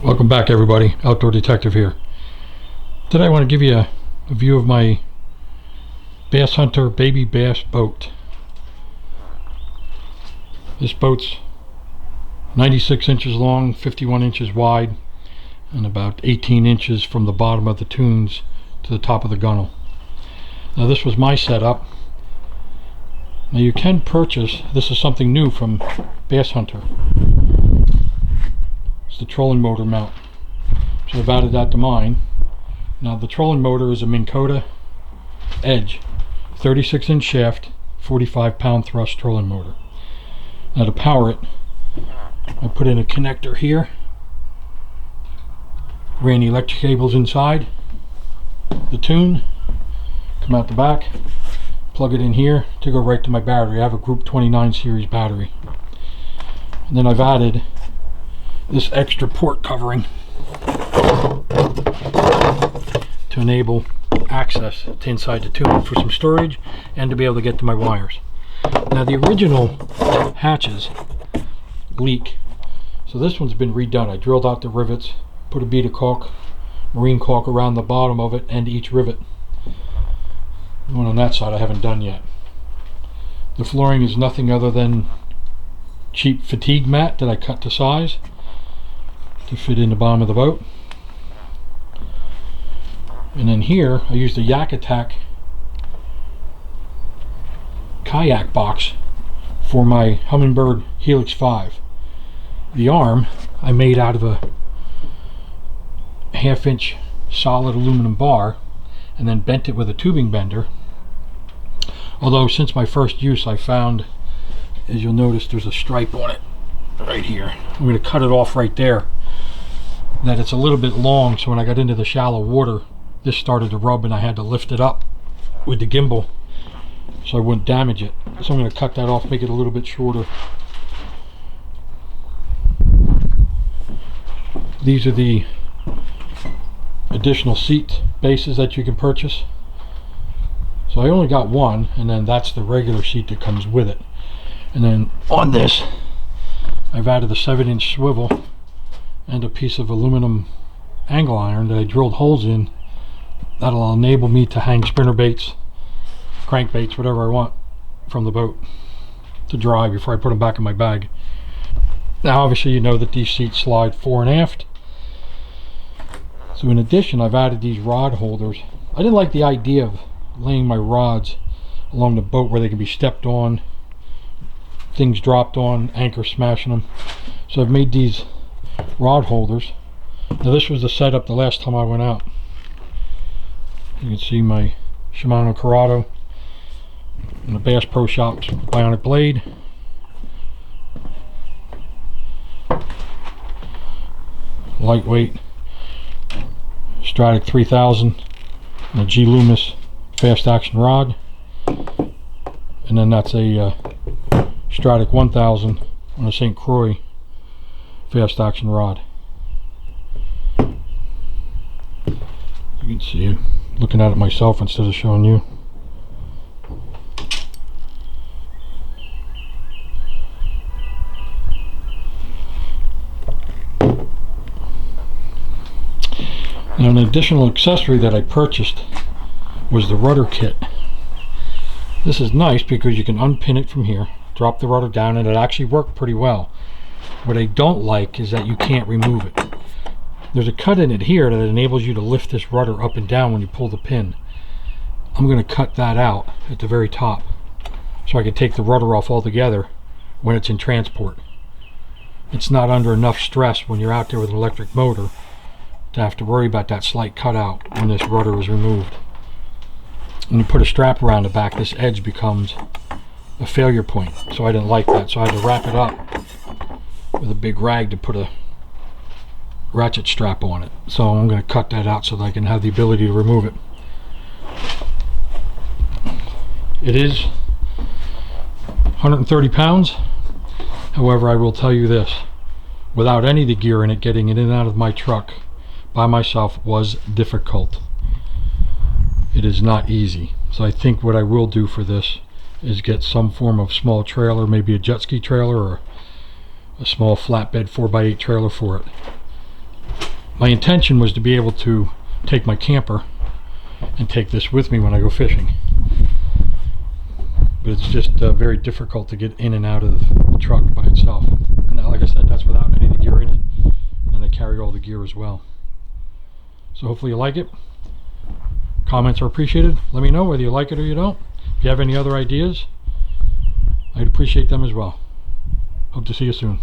Welcome back, everybody. Outdoor Detective here. Today I want to give you a view of my Bass Hunter baby bass boat. This boat's 96 inches long, 51 inches wide, and about 18 inches from the bottom of the tunes to the top of the gunnel. Now this was my setup. Now you can purchase, this is something new from Bass Hunter. It's the trolling motor mount. So I've added that to mine. Now the trolling motor is a Minn Kota Edge, 36 inch shaft, 45 pound thrust trolling motor. Now to power it, I put in a connector here, ran the electric cables inside the tune, come out the back, plug it in here to go right to my battery. I have a Group 29 series battery. And then I've added this extra port covering to enable access to inside the tune for some storage and to be able to get to my wires. Now the original hatches leak, so this one's been redone. I drilled out the rivets, put a bead of caulk, marine caulk around the bottom of it and each rivet. The one on that side I haven't done yet. The flooring is nothing other than cheap fatigue mat that I cut to size to fit in the bottom of the boat. And then here I used a Yak Attack kayak box for my Hummingbird Helix 5. The arm I made out of a 1/2 inch solid aluminum bar and then bent it with a tubing bender. Although since my first use I found, as you'll notice, there's a stripe on it right here. I'm going to cut it off right there. That it's a little bit long, so when I got into the shallow water this started to rub and I had to lift it up with the gimbal so I wouldn't damage it. So I'm going to cut that off, make it a little bit shorter. These are the additional seat bases that you can purchase. So I only got one, and then that's the regular seat that comes with it. And then on this I've added a 7-inch swivel and a piece of aluminum angle iron that I drilled holes in. That'll enable me to hang spinner baits, crankbaits, whatever I want from the boat to dry before I put them back in my bag. Now obviously you know that these seats slide fore and aft. So in addition I've added these rod holders. I didn't like the idea of laying my rods along the boat where they can be stepped on, things dropped on, anchor smashing them. So I've made these rod holders. Now this was the setup the last time I went out. You can see my Shimano Corrado and the Bass Pro Shops bionic blade. Lightweight Stratic 3000 and a G Loomis fast action rod, and then that's a Stratic 1000 on a St. Croix fast action rod. You can see, looking at it myself instead of showing you. Now an additional accessory that I purchased was the rudder kit. This is nice because you can unpin it from here, drop the rudder down, and it actually worked pretty well. What I don't like is that you can't remove it. There's a cut in it here that enables you to lift this rudder up and down when you pull the pin. I'm going to cut that out at the very top so I can take the rudder off altogether when it's in transport. It's not under enough stress when you're out there with an electric motor to have to worry about that slight cutout when this rudder is removed. When you put a strap around the back, this edge becomes a failure point, so I didn't like that, so I had to wrap it up with a big rag to put a ratchet strap on it. So I'm going to cut that out so that I can have the ability to remove it. It is 130 pounds. However, I will tell you this, without any of the gear in it, getting it in and out of my truck by myself was difficult. It is not easy. So I think what I will do for this is get some form of small trailer, maybe a jet ski trailer or a small flatbed 4x8 trailer for it. My intention was to be able to take my camper and take this with me when I go fishing, but it's just very difficult to get in and out of the truck by itself. And like I said, that's without any of the gear in it, and I carry all the gear as well. So hopefully you like it. Comments are appreciated. Let me know whether you like it or you don't. If you have any other ideas, I'd appreciate them as well. Hope to see you soon.